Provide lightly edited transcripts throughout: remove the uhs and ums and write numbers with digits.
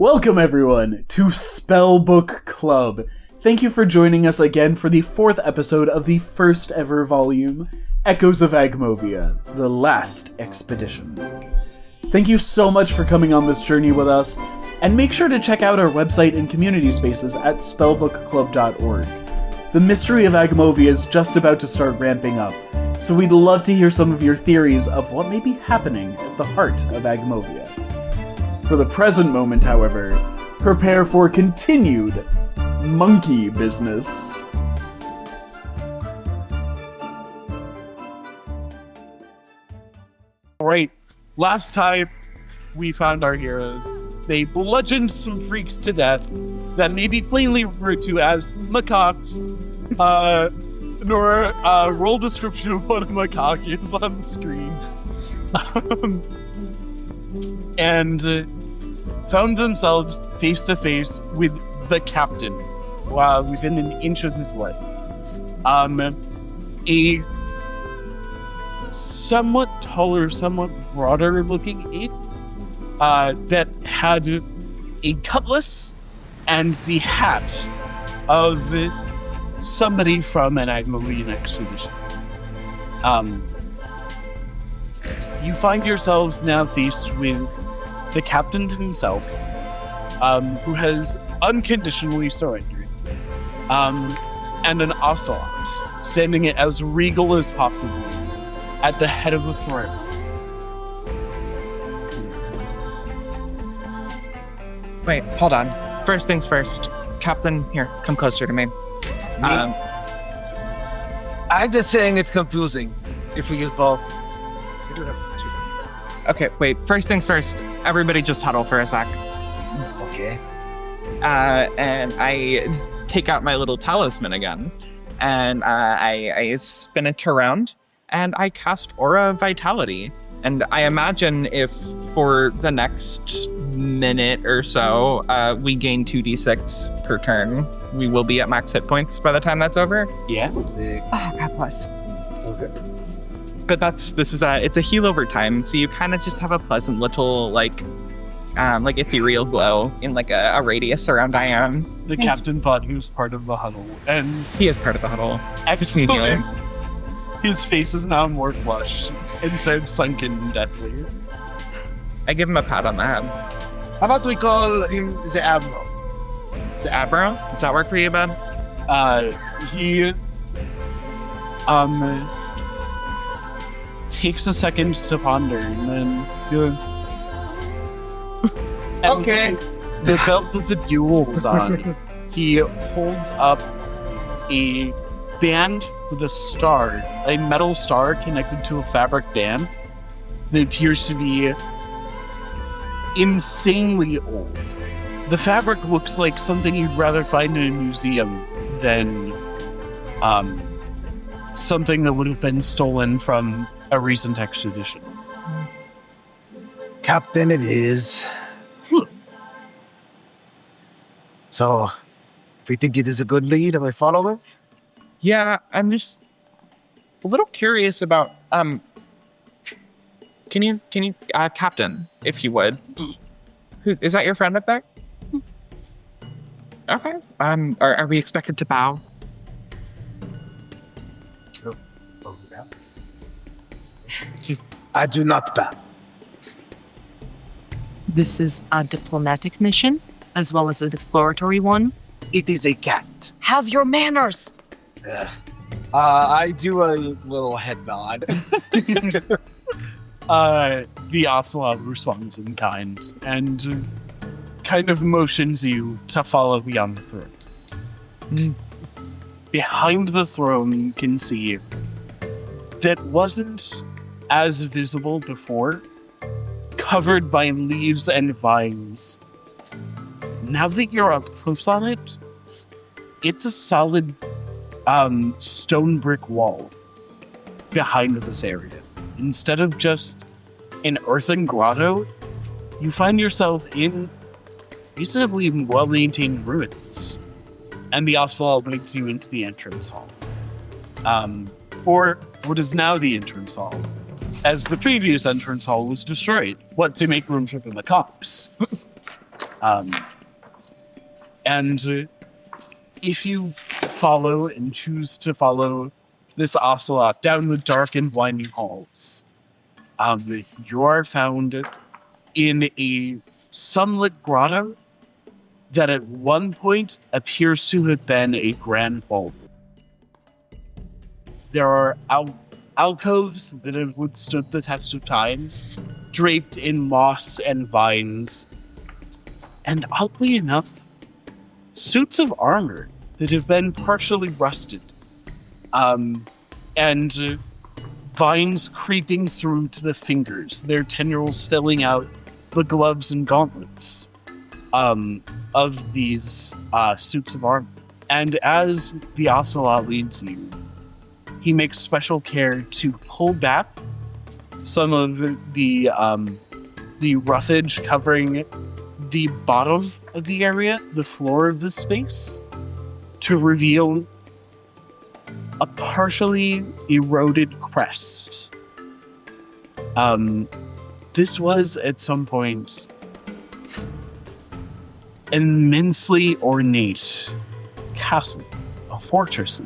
Welcome everyone to Spellbook Club. Thank you for joining us again for the 4th episode of the first ever volume, Echoes of Agmovia, The Last Expedition. Thank you so much for coming on this journey with us, and make sure to check out our website and community spaces at spellbookclub.org. The mystery of Agmovia is just about to start ramping up, so we'd love to hear some of your theories of what may be happening at the heart of Agmovia. For the present moment, however, prepare for continued monkey business. Alright, last time we found our heroes, they bludgeoned some freaks to death that may be plainly referred to as macaques. Nora, roll description of what a macaque is on the screen. And found themselves face to face with the captain, within an inch of his life. A somewhat taller, somewhat broader looking ape that had a cutlass and the hat of somebody from an Agmovian expedition. You find yourselves now faced with the captain himself, who has unconditionally surrendered, and an ocelot standing as regal as possible at the head of the throne. Wait, hold on. First things first. Captain, here, come closer to me. I'm just saying it's confusing if we use both. We do have two. Okay, wait. First things first. Everybody just huddle for a sec. Okay. And I take out my little talisman again. And I spin it around. And I cast Aura Vitality. And I imagine if for the next minute or so, we gain 2d6 per turn, we will be at max hit points by the time that's over. Yeah. Sick. Oh, God bless. Okay. But it's a heal over time, so you kind of just have a pleasant little, like ethereal glow in like a radius around Ion. The captain thought he was part of the huddle, and He is part of the huddle. excellent. His face is now more flush instead of sunken deathly. I give him a pat on the head. How about we call him the Admiral? The Admiral? Does that work for you, bud? He takes a second to ponder and then goes, Okay. the belt that the buell was on, he holds up a band with a star, a metal star connected to a fabric band that appears to be insanely old. The fabric looks like something you'd rather find in a museum than something that would have been stolen from a recent expedition. Captain, it is. So, if we think it is a good lead, am I following? Yeah, I'm just a little curious about, can you, Captain, if you would. Is that your friend up there? Okay. Are we expected to bow? I do not bow. This is a diplomatic mission, as well as an exploratory one. It is a cat. Have your manners! I do a little head nod. The ocelot responds in kind and kind of motions you to follow beyond the throne. Behind the throne, you can see that wasn't as visible before, covered by leaves and vines. Now that you're up close on it, it's a solid stone brick wall behind this area. Instead of just an earthen grotto, you find yourself in reasonably well-maintained ruins. And the ocelot leads you into the entrance hall. Or what is now the entrance hall, as the previous entrance hall was destroyed. What, to make room for the macaques? And if you follow and choose to follow this ocelot down the dark and winding halls, you are found in a sunlit grotto that at one point appears to have been a grand ballroom. There are alcoves that have withstood the test of time, draped in moss and vines, and oddly enough, suits of armor that have been partially rusted, and vines creeping through to the fingers, their tendrils filling out the gloves and gauntlets of these suits of armor. And as the ocelot leads you, he makes special care to pull back some of the roughage covering the bottom of the area, the floor of the space, to reveal a partially eroded crest. This was at some point an immensely ornate castle, a fortress.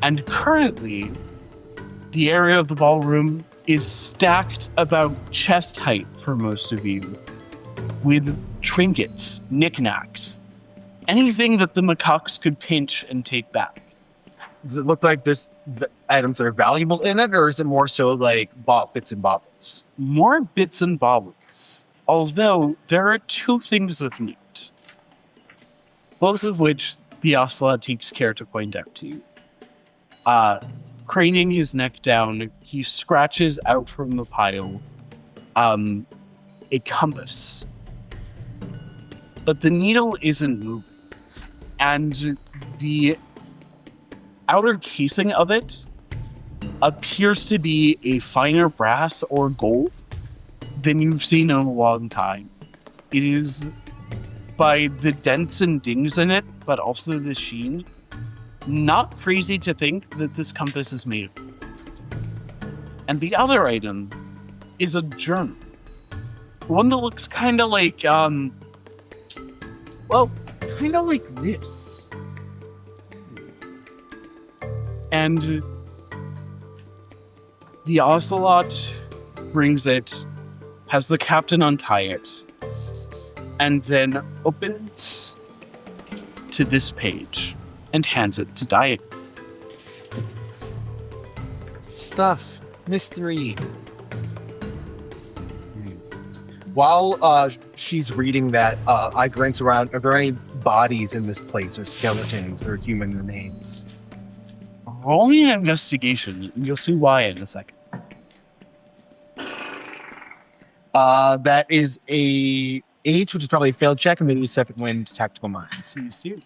And currently, the area of the ballroom is stacked about chest height for most of you, with trinkets, knickknacks, anything that the macaques could pinch and take back. Does it look like there's items that are valuable in it, or is it more so like bits and baubles? More bits and baubles, although there are two things of note, both of which the ocelot takes care to point out to you. Craning his neck down, he scratches out from the pile a compass. But the needle isn't moving, and the outer casing of it appears to be a finer brass or gold than you've seen in a long time. It is, by the dents and dings in it, but also the sheen, not crazy to think that this compass is made of. And the other item is a journal. One that looks kind of like, kind of like this. And the ocelot brings it, has the captain untie it, and then opens to this page and hands it to Diane. Stuff. Mystery. While she's reading that, I glance around. Are there any bodies in this place, or skeletons, or human remains? Roll me an investigation, and you'll see why in a second. That is a 8, which is probably a failed check, and maybe a second wind to tactical minds. Please do.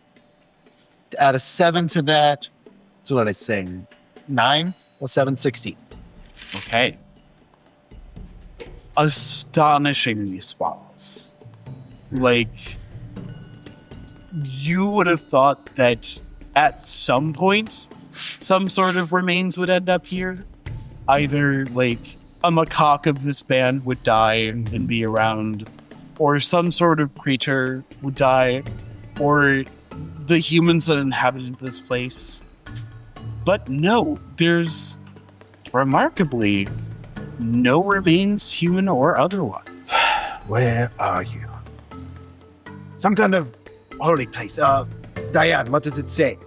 To add a 7 to that, so what did I say? 9 plus 7, 16. Okay. Astonishingly spotless. Like, you would have thought that at some point, some sort of remains would end up here. Either, like, a macaque of this band would die and be around, or some sort of creature would die, or the humans that inhabited this place. But no, there's remarkably no remains, human or otherwise. Where are you? Some kind of holy place. Diane, what does it say?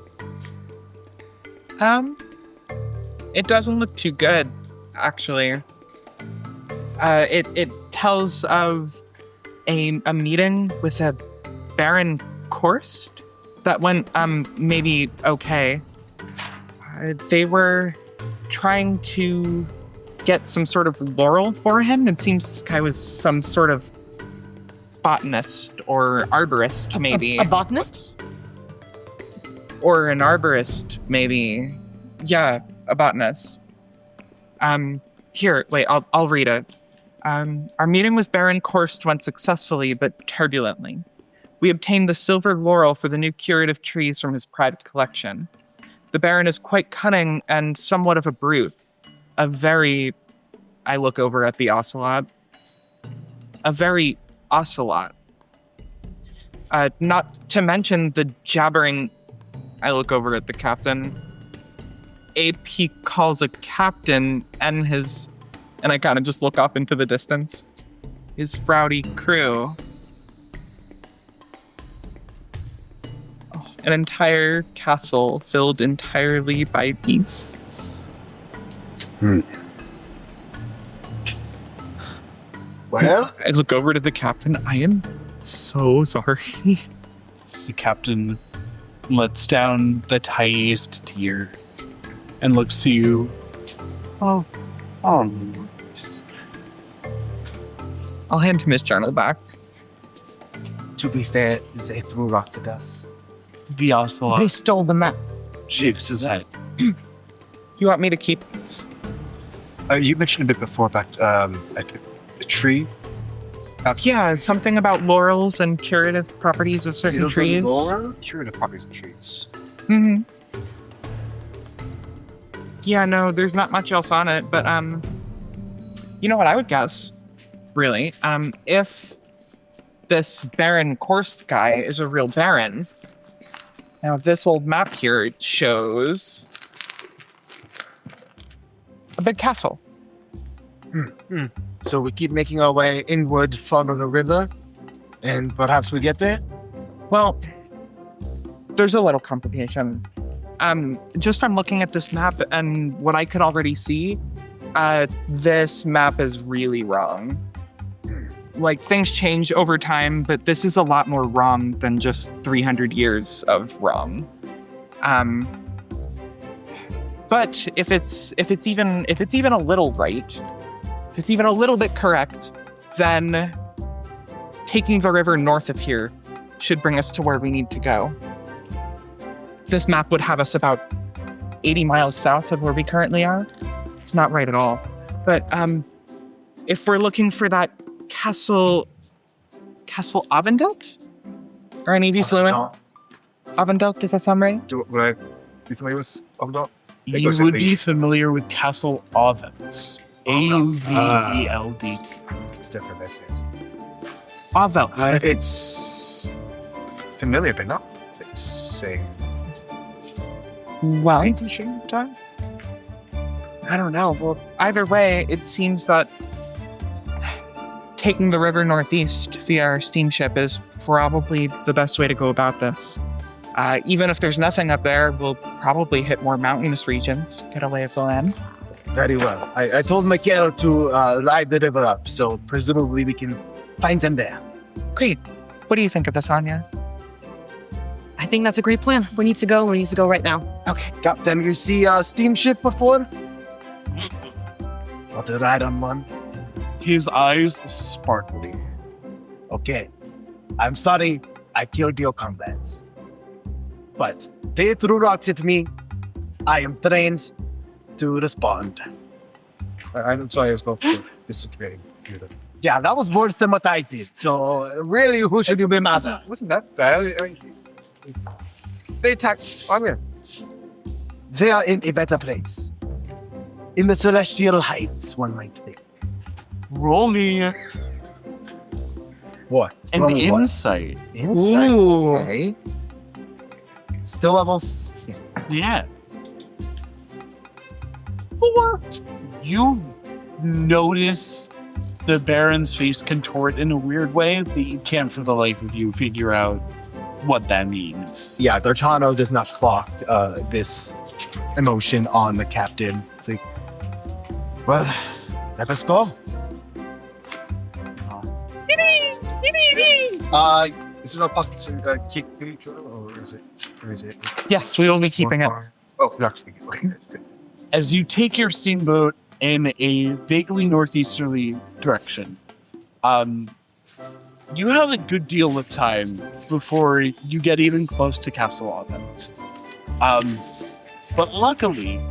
It doesn't look too good, actually. It tells of a meeting with a Baron Korst that went, maybe okay. They were trying to get some sort of laurel for him. It seems this guy was some sort of botanist or arborist, maybe. A botanist? Or an arborist, maybe. Yeah, a botanist. Here, wait, I'll read it. Our meeting with Baron Korst went successfully, but turbulently. We obtained the silver laurel for the new curative trees from his private collection. The Baron is quite cunning and somewhat of a brute. I look over at the ocelot. A very ocelot. Not to mention the jabbering... I look over at the captain. Ape he calls a captain and his... And I kind of just look off into the distance. His rowdy crew. An entire castle filled entirely by beasts. Well, I look over to the captain. I am so sorry. The captain lets down the tiniest tear and looks to you. Oh. I'll hand him his journal back. to be fair, they threw rocks at us. The ocelot They stole the map. shakes his head. You want me to keep this? You mentioned a bit before about a tree. Yeah, something about laurels and curative properties of certain trees. Curative properties of trees. Mm-hmm. Yeah, no, there's not much else on it, but you know what I would guess, really? If this Baron Korst guy is a real baron, now this old map here shows a big castle. So we keep making our way inward, follow the river, and perhaps we get there? Well, there's a little complication. Just from looking at this map and what I could already see, this map is really wrong. Like, things change over time, but this is a lot more wrong than just 300 years of wrong. But if it's even a little right, if it's even a little bit correct, then taking the river north of here should bring us to where we need to go. This map would have us about 80 miles south of where we currently are. It's not right at all. But if we're looking for that Castle Avendelt? Are any of you fluent? Avendelt, does that sound right? Would I be familiar with Avendalt? You would be familiar with Castle Avelt. A-V-E-L-D-T. It's different, this is. Avelt. It's familiar, but not the same. Well, Painting time? I don't know. Well, either way, it seems that taking the river northeast via our steamship is probably the best way to go about this. Even if there's nothing up there, we'll probably hit more mountainous regions, get a lay of the land. Very well. I told Mikael to ride the river up, so presumably we can find them there. Great. What do you think of this, Anya? I think that's a great plan. We need to go. We need to go right now. Okay. Captain, you see a steamship before? Want to ride on one? His eyes sparkly. Okay. I'm sorry I killed your comrades. But they threw rocks at me. I am trained to respond. I'm sorry as well for disagreeing. Yeah, that was worse than what I did. So really, who should you be mad at? Wasn't that bad? I mean, they attacked Anya. They are in a better place. In the Celestial Heights, one might think. Roll me What? an Roll what? insight. Insight. Ooh. Okay. Still levels. Yeah. 4. You notice the Baron's face contort in a weird way, but you can't for the life of you figure out what that means. Yeah, Dorchano does not clock this emotion on the captain. It's like, well, let us go. Is it not possible to keep the control, or is it? Yes, we will be keeping it. Oh, actually, okay. As you take your steamboat in a vaguely northeasterly direction, you have a good deal of time before you get even close to Castle Avent. But luckily,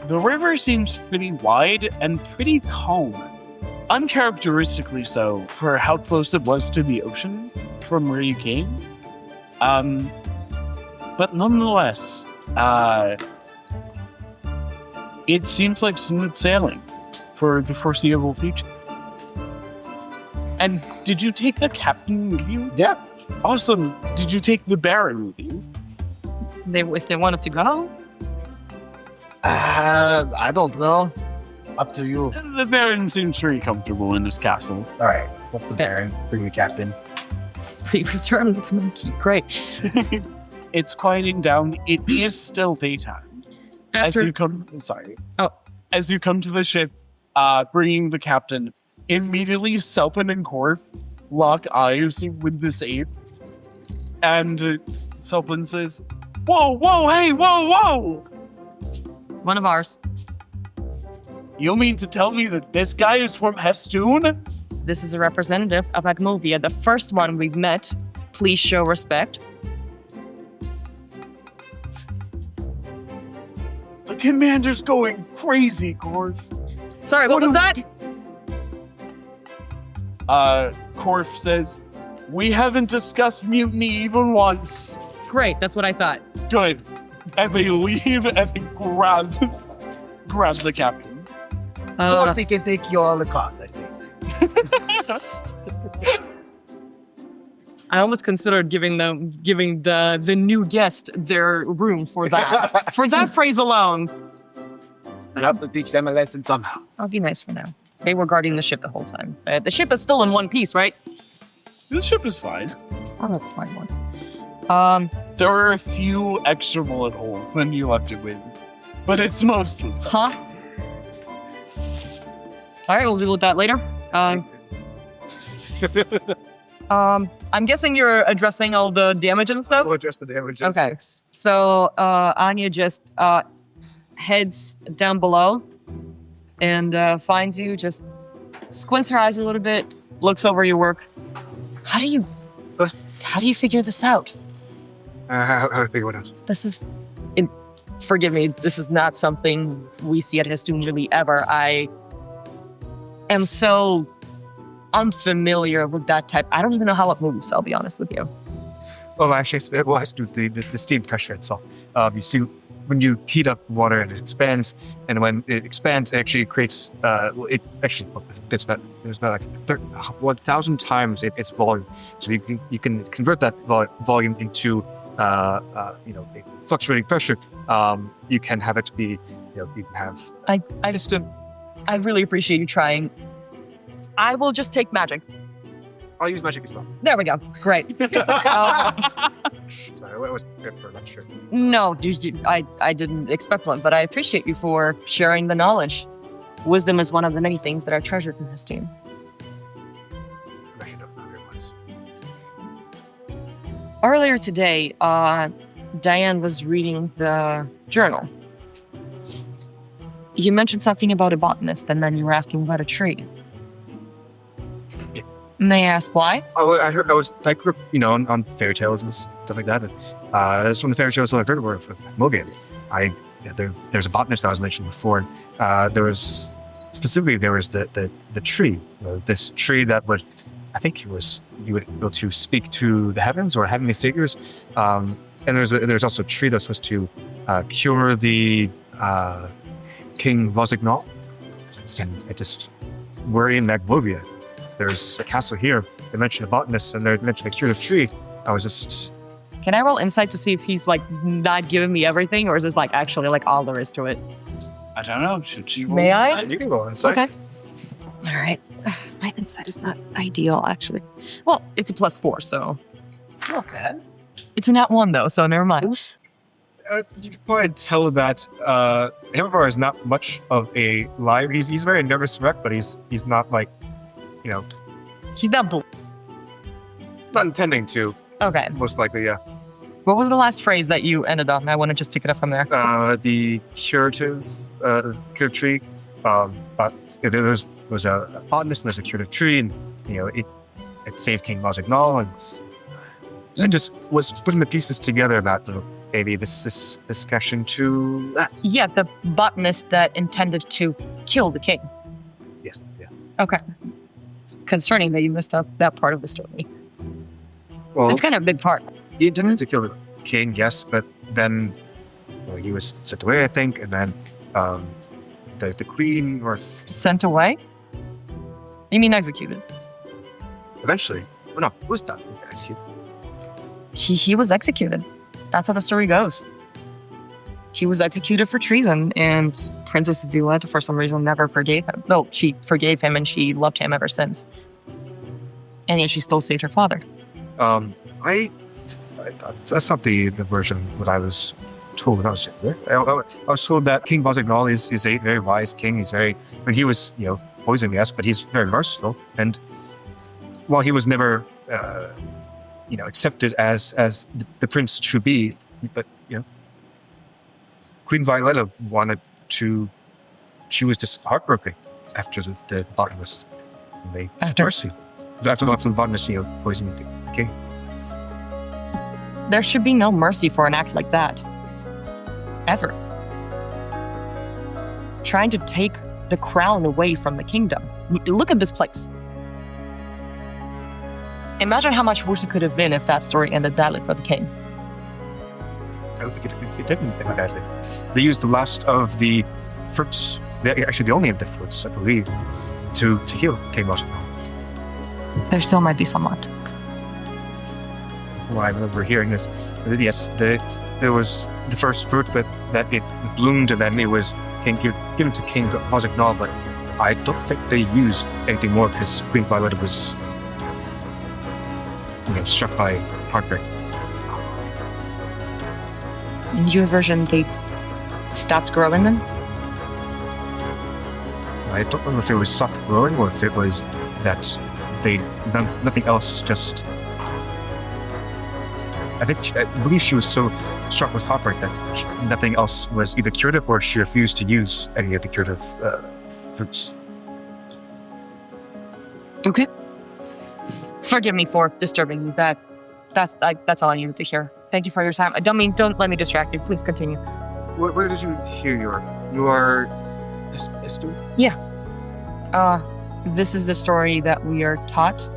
the river seems pretty wide and pretty calm. Uncharacteristically so for how close it was to the ocean from where you came. But nonetheless, it seems like smooth sailing for the foreseeable future. And did you take the captain with you? Yeah. Awesome. Did you take the Baron with you? If they wanted to go, I don't know. Up to you. The Baron seems very comfortable in his castle. All right. What's the Baron? Bring the captain. we return with the monkey. Great. It's quieting down. It is still daytime. As you come to the ship, bringing the captain, immediately Selpin and Korf lock eyes with this ape. And Selpin says, "Whoa, hey, whoa! One of ours. You mean to tell me that this guy is from Hestoon?" This is a representative of Agmovia, the first one we've met. Please show respect. The commander's going crazy, Korf. Sorry, what was that? Korf says, "We haven't discussed mutiny even once." Great, that's what I thought. Good. And they leave and they grab the captain. Or they can take you all the cards, I think. I almost considered giving the new guest their room for that. For that phrase alone. You have to teach them a lesson somehow. I'll be nice for now. They were guarding the ship the whole time. The ship is still in one piece, right? The ship is fine. Oh, that's fine once. There are a few extra bullet holes than you left it with, but it's mostly fine. Huh? All right, we'll deal with that later. I'm guessing you're addressing all the damage and stuff? We'll address the damages. Okay. So, Anya just heads down below and finds you, just squints her eyes a little bit, looks over your work. How do you figure this out? How to figure it out? This is... forgive me, this is not something we see at Hestoon really ever. I am so unfamiliar with that type. I don't even know how it moves, I'll be honest with you. Well, actually, it has to do with the steam pressure itself. You see, when you heat up water and it expands, and when it expands, it actually creates, there's about like 1,000 times its volume. So you can convert that volume into, a fluctuating pressure. You can have it be, you can have... I really appreciate you trying. I will just take magic. I'll use magic as well. There we go. Great. Sorry, I was prepared for a lecture. No, I didn't expect one, but I appreciate you for sharing the knowledge. Wisdom is one of the many things that are treasured in this team. I actually don't know who it was. Earlier today, Diane was reading the journal. You mentioned something about a botanist, and then you were asking about a tree. Yeah. May I ask why? Oh, I grew up, on fairy tales and stuff like that. And, that's one of the fairy tales that I heard were from Agmovia. There's a botanist that I was mentioning before. There was the tree. This tree that would, I think you would be able to speak to the heavens or heavenly figures. And there's also a tree that's supposed to cure the King Vozignol. And we're in Agmovia. There's a castle here. They mentioned a botanist and they mentioned a curative tree. I was just... Can I roll insight to see if he's not giving me everything, or is this actually all there is to it? I don't know. Should she roll May I? insight? You can go inside. Okay. All right. My insight is not ideal, actually. Well, it's a +4, so... Not bad. It's a nat 1, though, so never mind. You can probably tell that Himmelbar is not much of a liar. He's a very nervous wreck, but he's not He's not not intending to. Okay. Most likely, yeah. What was the last phrase that you ended on? I want to just take it up from there. The curative tree. But there was a botanist and there's a curative tree, and it saved King Vozignol, and just was putting the pieces together about maybe this connection to that. Yeah, the botanist that intended to kill the king. Yes. Yeah. Okay. It's concerning that you missed up that part of the story. Well, it's kind of a big part. He intended to kill the king, yes, but then he was sent away, I think, and then the queen was sent away? You mean executed? eventually, well, no, it was done. Executed. He was executed. That's how the story goes. He was executed for treason, and Princess Violetta, for some reason, never forgave him. No, she forgave him, and she loved him ever since. And yet she still saved her father. That's not the version that I was told when I was younger. I was told that King Bosignol is a very wise king. He's very, I mean, he was, poisoned, yes, but he's very merciful. And while he was never, accepted as the prince should be, but, Queen Violetta wanted to, she was just heartbroken after the botanist. And they mercy. After the botanist, poisoned the king. There should be no mercy for an act like that. Ever. Trying to take the crown away from the kingdom. Look at this place. Imagine how much worse it could have been if that story ended badly for the king. I don't think it didn't end badly. They used the last of the fruits, actually the only of the fruits, I believe, to heal King Bosignol. There still might be some left. Well, I remember hearing this. Yes, there was the first fruit, but that it bloomed, and then it was given to King Bosignol, but I don't think they used anything more because Queen Violetta was struck by heartbreak. In your version, they stopped growing then? I don't know if it was stopped growing or if it was that nothing else, just... I believe she was so struck with heartbreak that nothing else was either curative or she refused to use any of the curative fruits. Okay. Forgive me for disturbing you. That's all I needed to hear. Thank you for your time. Don't let me distract you. Please continue. Where did you hear you are Esther? Yeah. This is the story that we are taught.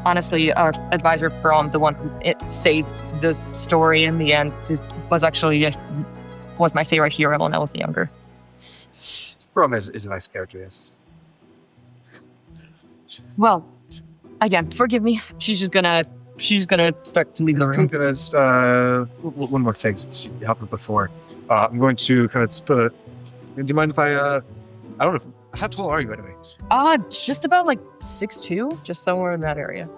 Honestly, our advisor Brom, the one who saved the story in the end, was actually was my favorite hero when I was younger. Brom is a nice character, yes. Well, again, forgive me. She's gonna start to leave the room. One more thing, since you helped me before. I'm going to kind of split it. Do you mind if I don't know, how tall are you anyway? Just about 6'2", just somewhere in that area.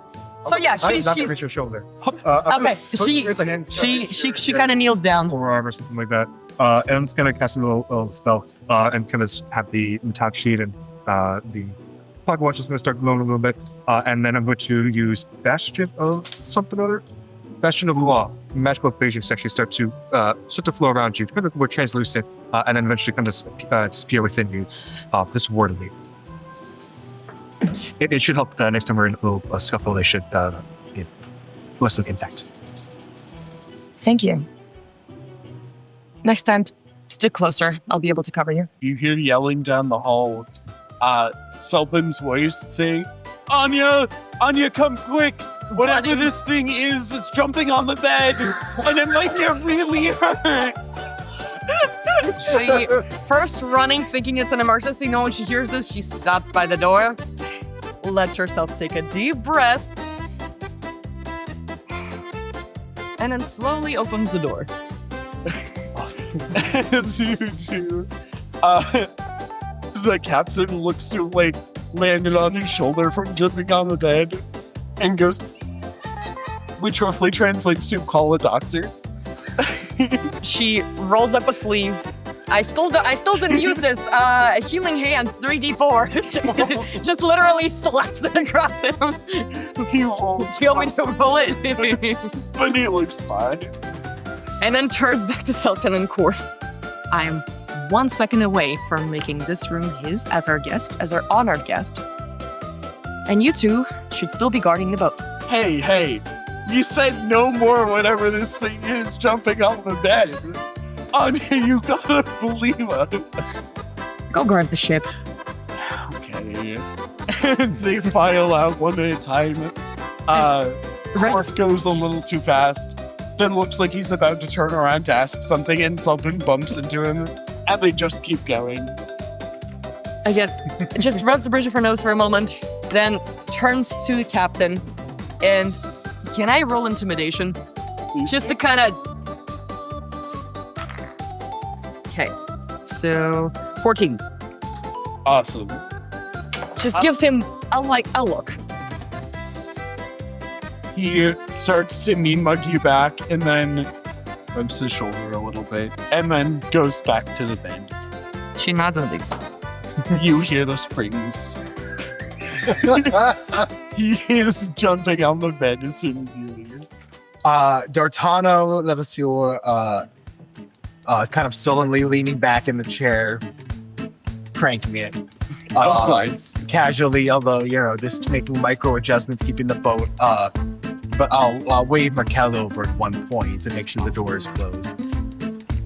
So yeah, she's not reach your shoulder. Okay, she kind of kneels down. Forearm or something like that. And I'm just gonna cast a little spell and kind of have the metallic sheet and the pocket watch is gonna start glowing a little bit. And then I'm going to use Bastion of something or other. Bastion of Law. Magical equations actually start to flow around you, kind of more translucent, and then eventually kind of disappear within you. This ward of me. It should help next time we're in a little scuffle. They should lessen the impact. Thank you. Next time, stick closer. I'll be able to cover you. You hear yelling down the hall. Selpin's voice saying, Anya, come quick! Whatever this thing is, it's jumping on the bed, and it might get really hurt. She first running, thinking it's an emergency. No, when she hears this, she stops by the door, lets herself take a deep breath, and then slowly opens the door. Awesome. As you do, the captain looks to landed on his shoulder from jumping on the bed and goes, which roughly translates to call a doctor. She rolls up a sleeve. I still didn't use this. Healing hands, 3d4. just literally slaps it across him. He rolls. Do you want me to roll it? But he looks fine. And then turns back to Selkin and Korth. I am 1 second away from making this room his as our honored guest. And you two should still be guarding the boat. Hey, you said no more whenever this thing is jumping on the bed. Anya, you gotta believe us. Go guard the ship. Okay. They file out one at a time. Korth goes a little too fast. Then looks like he's about to turn around to ask something and something bumps into him. And they just keep going. Again, just rubs the bridge of her nose for a moment. then turns to the captain and can I roll intimidation? Just to kind of... Okay, so 14. Awesome. Just gives him a look. He starts to mean mug you back and then rubs his shoulder a little bit and then goes back to the bed. She nods and leaves. You hear the springs. He is jumping on the bed as soon as you leave. D'Artano Levasseur is kind of sullenly leaning back in the chair, cranking it. Nice. Casually, although, just making micro adjustments, keeping the boat up. But I'll wave Mikkel over at one point to make sure the door is closed.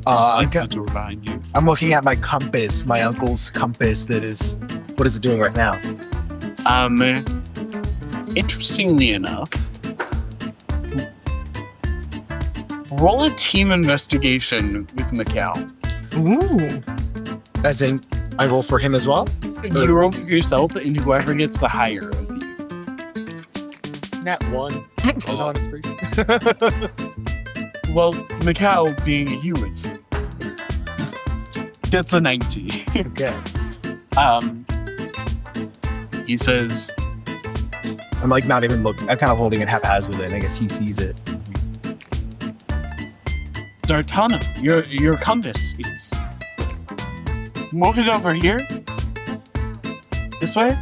The door behind you. I'm looking at my compass, my uncle's compass what is it doing right now? Interestingly enough, roll a team investigation with Mikkel. Ooh. As in, I roll for him as well? You roll for yourself, and whoever gets the higher of you. Nat 1. Oh. Well, Mikkel, being a human, gets a 90. Okay. He says, I'm not even looking. I'm kind of holding it haphazardly, and I guess he sees it. D'Artano, your compass is... Move it over here. This way.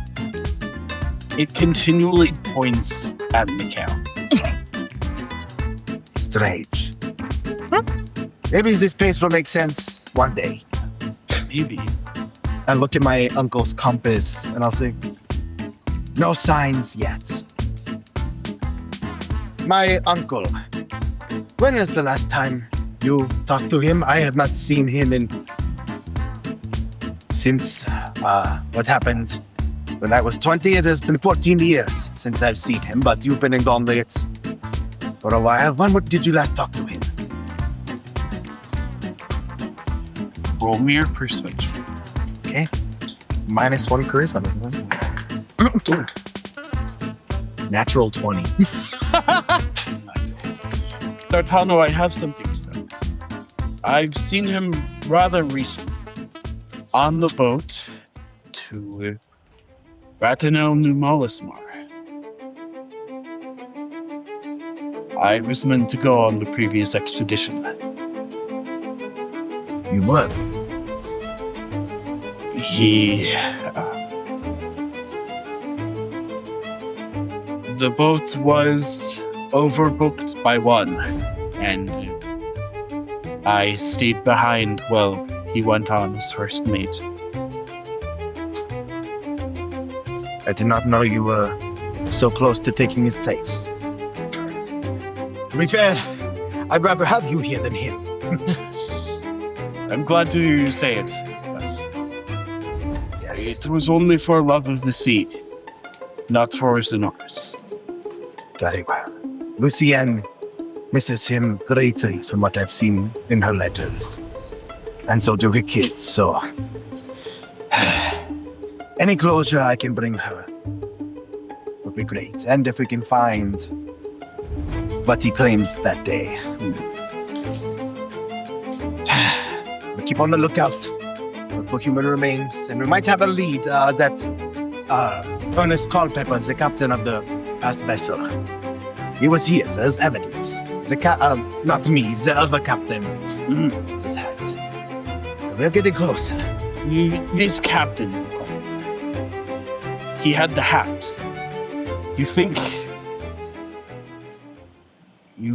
It continually points at Mikkel. Strange. Maybe this place will make sense one day. Maybe. I look at my uncle's compass, and I'll say, no signs yet. My uncle, when is the last time you talked to him? I have not seen him since what happened when I was 20. It has been 14 years since I've seen him, but you've been in Gauntlets for a while. When did you last talk to him? Roll me your persuasion. Okay. -1 charisma. Natural 20. D'Artano, I have something to tell you. I've seen him rather recently on the boat to Ratanel New Molismar. I was meant to go on the previous expedition. You were? The boat was overbooked by one, and I stayed behind while he went on as first mate. I did not know you were so close to taking his place. To be fair, I'd rather have you here than him. I'm glad to hear you say it. Yes. It was only for love of the sea, not for Zenoris. Very well. Lucienne misses him greatly from what I've seen in her letters. And so do her kids, so... any closure I can bring her would be great. And if we can find what he claims that day. But keep on the lookout. Look for human remains. And we might have a lead that Ernest Culpepper, the captain of the past vessel. He was here, there's evidence. Not me, the other captain. This hat. So we're getting closer. This captain, he had the hat. You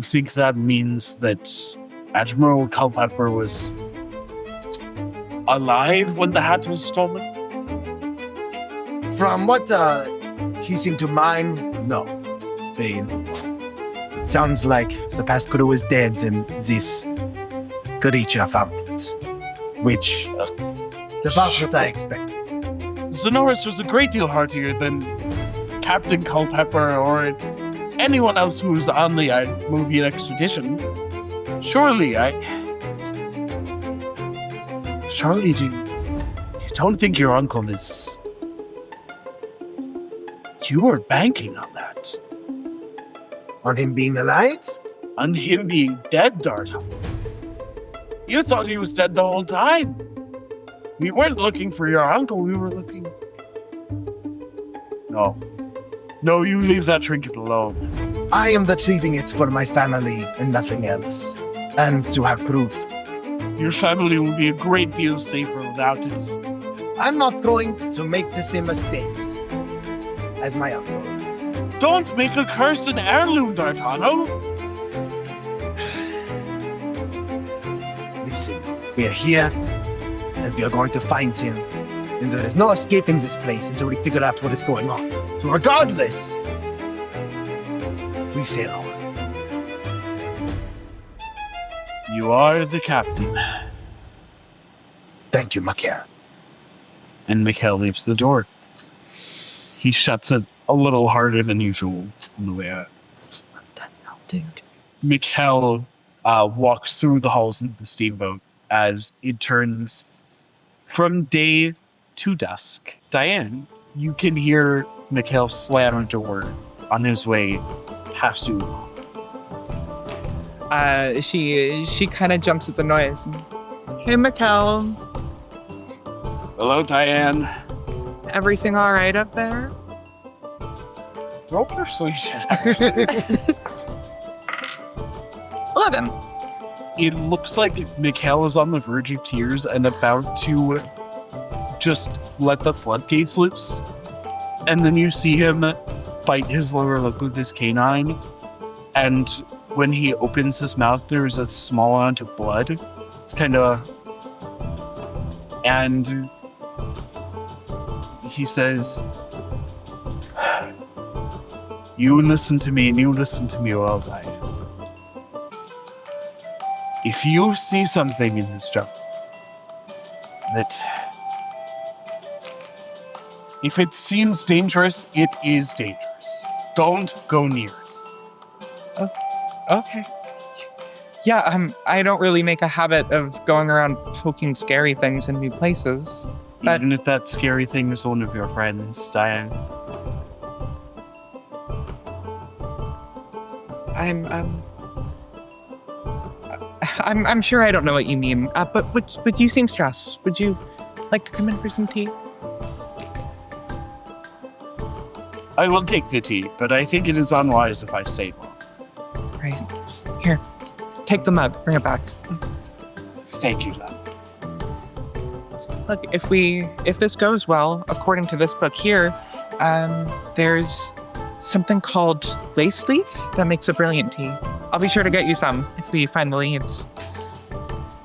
think that means that Admiral Culpepper was alive when the hat was stolen? From what he seemed to mine, no. It sounds like the past crew is dead and this creature found it. Which is about what I expected. Zenoris was a great deal heartier than Captain Culpepper or anyone else who was on the Agmovia expedition. Surely, you don't think your uncle is... You were banking on that. On him being alive? On him being dead, Darton. You thought he was dead the whole time. We weren't looking for your uncle, we were looking... No. No, you leave that trinket alone. I am retrieving it for my family and nothing else. And to have proof. Your family will be a great deal safer without it. I'm not going to make the same mistakes as my uncle. Don't make a curse an heirloom, D'Artano. Listen, we are here, and we are going to find him. And there is no escaping this place until we figure out what is going on. So regardless, we sail on. You are the captain. Thank you, Mikhail. And Mikhail leaves the door. He shuts it a little harder than usual on the way out. What the hell, dude? Mikhail walks through the halls of the steamboat as it turns from day to dusk. Diane, you can hear Mikhail slam a door on his way past you. She kind of jumps at the noise. And, hey, Mikhail. Hello, Diane. Everything all right up there? Roll persuasion. 11. It looks like Mikhail is on the verge of tears and about to just let the floodgates loose. And then you see him bite his lower lip with his canine. And when he opens his mouth, there's a small amount of blood. It's kind of... And he says, you listen to me and you listen to me well, Diane. If you see something in this jungle that... If it seems dangerous, it is dangerous. Don't go near it. Okay. Yeah, I don't really make a habit of going around poking scary things in new places. But Even if that scary thing is one of your friends, Diane. I'm sure I don't know what you mean. But you seem stressed. Would you like to come in for some tea? I will take the tea, but I think it is unwise if I stay long. Right. Here. Take the mug. Bring it back. Thank you, love. Look, if this goes well, according to this book here, there's something called lace leaf that makes a brilliant tea. I'll be sure to get you some if we find the leaves.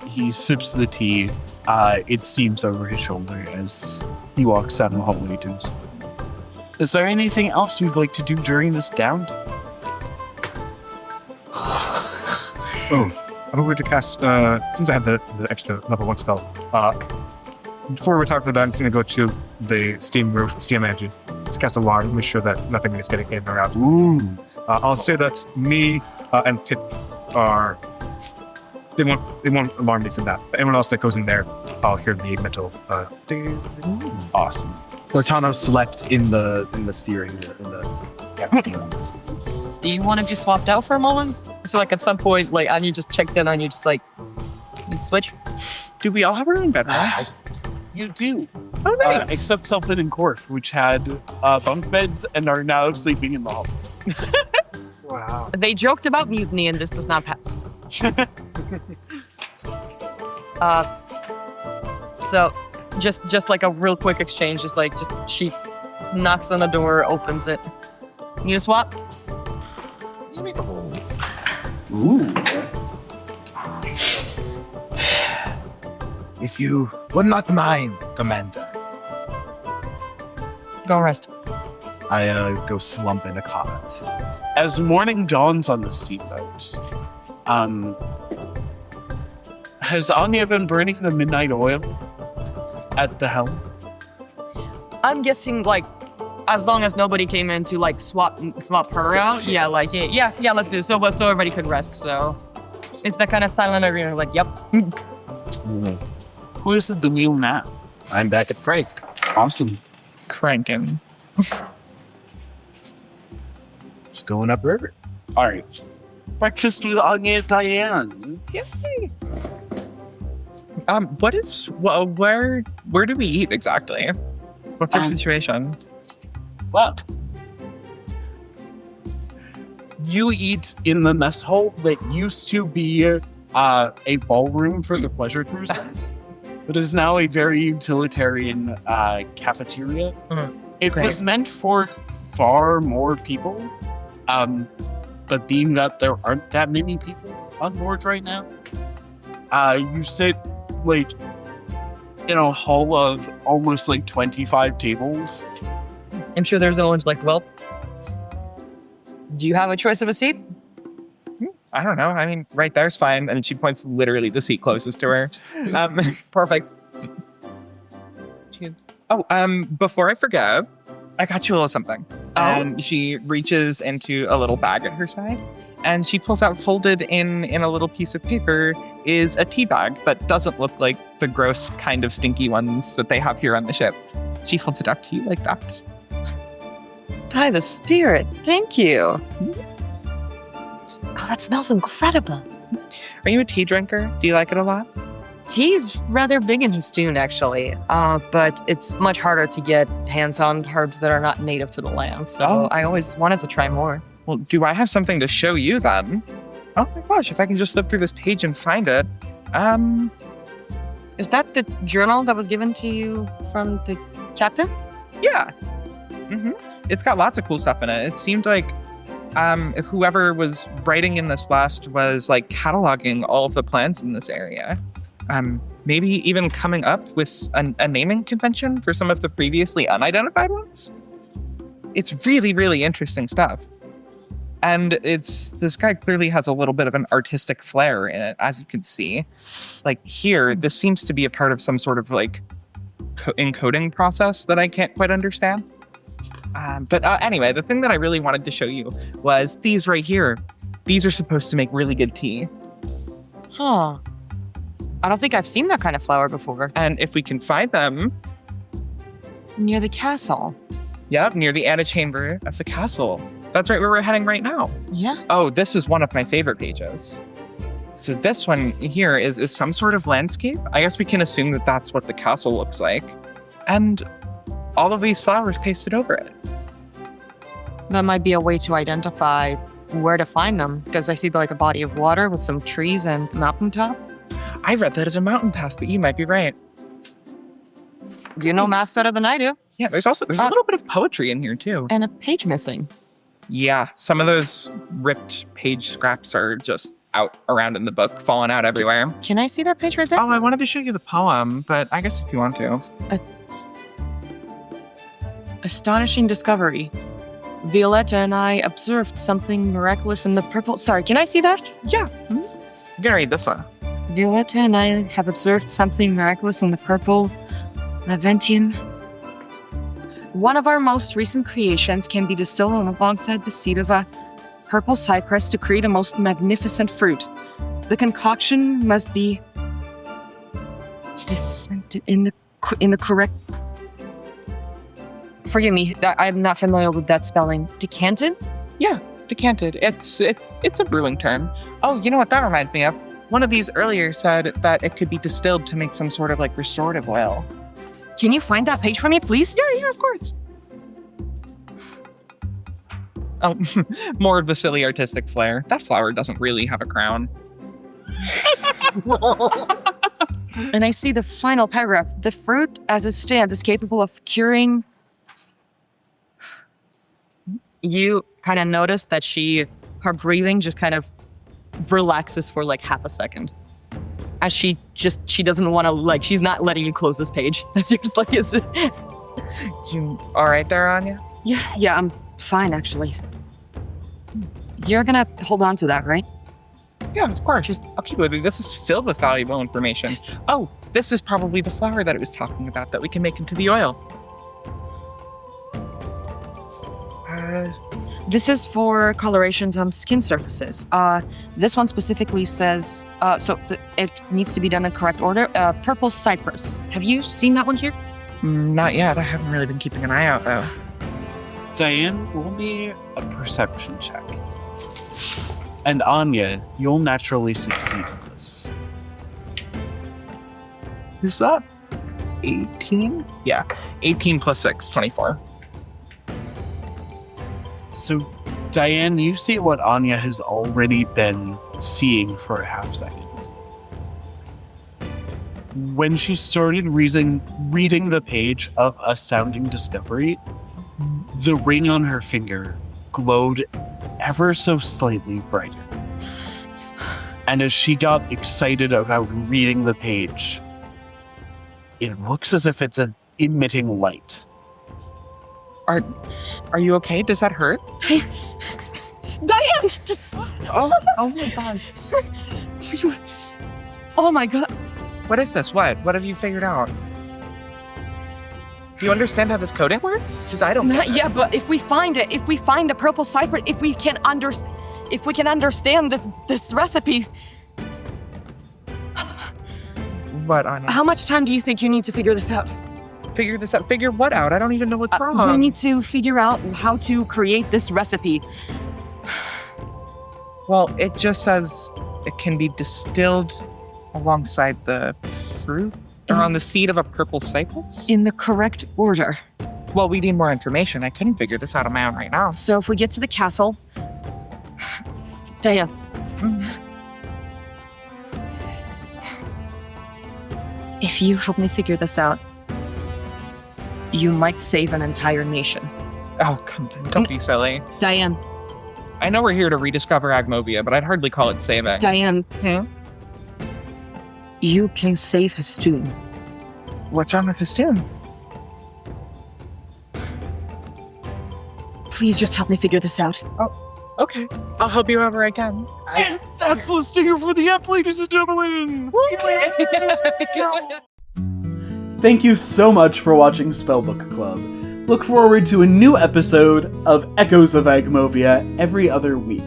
He sips the tea. It steams over his shoulder as he walks down the hallway to his room. Is there anything else you'd like to do during this downtime? I'm going to cast, since I have the extra level 1 spell, before we talk to that, I'm just going to go to the steam engine. Let's cast alarm, make sure that nothing is getting in or out. Ooh. I'll say that me and Tip are... They won't alarm me from that. But anyone else that goes in there, I'll hear the metal ding. Awesome. Cortano slept in the steering wheel, in the Do you want to be swapped out for a moment? I feel like at some point, like, Anya just checked in on you, just like, you switch. Do we all have our own bedrooms? You do. Oh, nice. Except Selfin and Korf, which had bunk beds and are now sleeping in the hall. Wow. They joked about mutiny, and this does not pass. So, just like a real quick exchange, just she knocks on the door, opens it. You swap? Ooh. If you would not mind, Commander. Go rest. I go slump in a cot. As morning dawns on the steamboat, has Anya been burning the midnight oil at the helm? I'm guessing, like, as long as nobody came in to, like, swap her out, yeah, like, yeah, let's do it. So everybody could rest, so. It's that kind of silent arena, like, yep. Who is at the wheel now? I'm back at Frank. Awesome. Cranking. Just going upriver. All right. Breakfast with Anya and Diane. Yay. Where do we eat exactly? What's our situation? Well, you eat in the mess hall that used to be a ballroom for the pleasure cruises, but is now a very utilitarian cafeteria. It Great. was meant for far more people, but being that there aren't that many people on board right now, you sit like in a hall of almost like 25 tables. I'm sure there's no one's like, well, do you have a choice of a seat? I don't know. I mean, right there's fine. And she points literally the seat closest to her. Perfect. Before I forget, I got you a little something. Oh. And she reaches into a little bag at her side, and she pulls out, folded in a little piece of paper, is a tea bag that doesn't look like the gross kind of stinky ones that they have here on the ship. She holds it up to you like that. By the spirit, thank you. Oh, that smells incredible. Are you a tea drinker? Do you like it a lot? Tea's rather big in Houston, actually, but it's much harder to get hands on herbs that are not native to the land, so I always wanted to try more. Well, do I have something to show you then? Oh my gosh, if I can just flip through this page and find it. Is that the journal that was given to you from the captain? Yeah. It's got lots of cool stuff in it. It seemed like whoever was writing in this last was like cataloging all of the plants in this area. Maybe even coming up with a naming convention for some of the previously unidentified ones. It's really, really interesting stuff. And this guy clearly has a little bit of an artistic flair in it, as you can see. Like here, this seems to be a part of some sort of like encoding process that I can't quite understand. But anyway, the thing that I really wanted to show you was these right here. These are supposed to make really good tea. Huh. I don't think I've seen that kind of flower before. And if we can find them... Near the castle. Yep, near the antechamber of the castle. That's right where we're heading right now. Yeah. Oh, this is one of my favorite pages. So this one here is some sort of landscape. I guess we can assume that that's what the castle looks like. And all of these flowers pasted over it. That might be a way to identify where to find them, because I see like a body of water with some trees and a mountaintop. I read that as a mountain path, but you might be right. You know maps better than I do. Yeah, there's a little bit of poetry in here too. And a page missing. Yeah, some of those ripped page scraps are just out around in the book, falling out everywhere. Can I see that page right there? Oh, I wanted to show you the poem, but I guess if you want to. Astonishing discovery. Violetta and I observed something miraculous in the purple... Sorry, can I see that? Yeah. I'm gonna read this one. Violetta and I have observed something miraculous in the purple Levantine. One of our most recent creations can be distilled alongside the seed of a purple cypress to create a most magnificent fruit. The concoction must be in the correct... Forgive me, I'm not familiar with that spelling. Decanted? Yeah, decanted. It's a brewing term. Oh, you know what that reminds me of? One of these earlier said that it could be distilled to make some sort of like restorative oil. Can you find that page for me, please? Yeah, of course. Oh, more of the silly artistic flair. That flower doesn't really have a crown. And I see the final paragraph. The fruit, as it stands, is capable of curing... You kind of notice that her breathing just kind of relaxes for like half a second. As she doesn't want to, like, she's not letting you close this page. That's just like, is it? You all right there, Anya? Yeah, I'm fine, actually. You're gonna hold on to that, right? Yeah, of course. I'll keep it with you. This is filled with valuable information. Oh, this is probably the flower that it was talking about that we can make into the oil. This is for colorations on skin surfaces. This one specifically says, it needs to be done in correct order. Purple cypress. Have you seen that one here? Not yet. I haven't really been keeping an eye out, though. Diane, roll me a perception check. And Anya, you'll naturally succeed in this. Is that 18? Yeah, 18 plus 6, 24. So, Diane, you see what Anya has already been seeing for a half second. When she started reading the page of Astounding Discovery, the ring on her finger glowed ever so slightly brighter. And as she got excited about reading the page, it looks as if it's emitting light. Are you okay? Does that hurt? Diane! Oh my god. Oh my god. What is this? What have you figured out? Do you understand how this coding works? Because I don't. Not yet, but if we find the purple cypress, if we can understand this recipe, What, Anya? how much time do you think you need to figure this out? Figure this out? Figure what out? I don't even know what's wrong. We need to figure out how to create this recipe. Well, it just says it can be distilled alongside the fruit or on the seed of a purple cypress. In the correct order. Well, we need more information. I couldn't figure this out on my own right now. So if we get to the castle, Diane. If you help me figure this out, you might save an entire nation. Oh, come on. Don't be silly. Diane. I know we're here to rediscover Agmovia, but I'd hardly call it saving. Diane. Hmm? You can save his tomb. What's wrong with his tomb? Please just help me figure this out. Okay. I'll help you however I can. That's the stinger for the app, ladies and gentlemen! Thank you so much for watching Spellbook Club. Look forward to a new episode of Echoes of Agmovia every other week.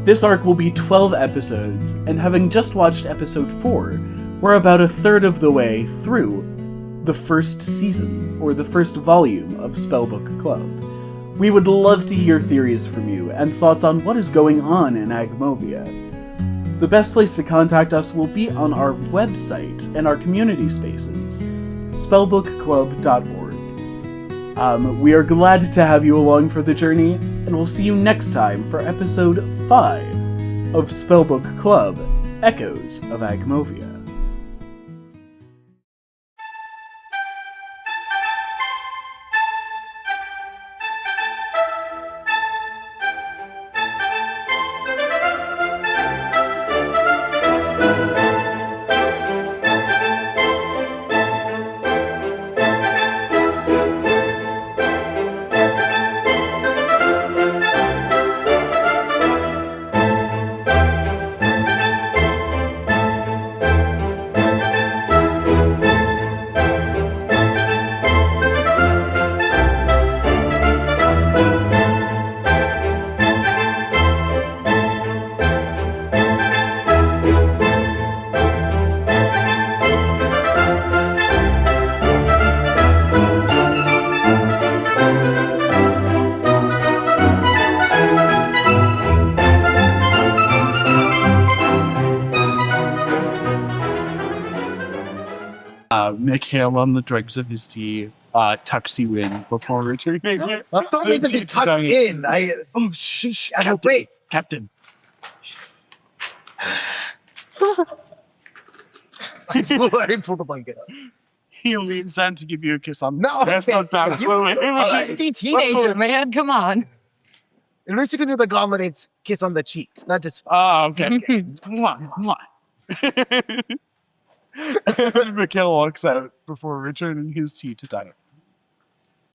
This arc will be 12 episodes, and having just watched episode 4, we're about a third of the way through the first season, or the first volume of Spellbook Club. We would love to hear theories from you and thoughts on what is going on in Agmovia. The best place to contact us will be on our website and our community spaces, spellbookclub.org. We are glad to have you along for the journey, and we'll see you next time for episode 5 of Spellbook Club, Echoes of Agmovia. Mikhail on the dregs of his tea tucks you in before returning. I don't need to be tucked in. Oh, sheesh. I don't wait. Captain. I didn't pull the blanket up. He leans down to give you a kiss on No, that's okay. not bad. He's a teenager, man. Come on. At least you can do the goblins kiss on the cheeks, not just. Oh, okay. Mwah, mwah. Mikhail walks out before returning his tea to Diane.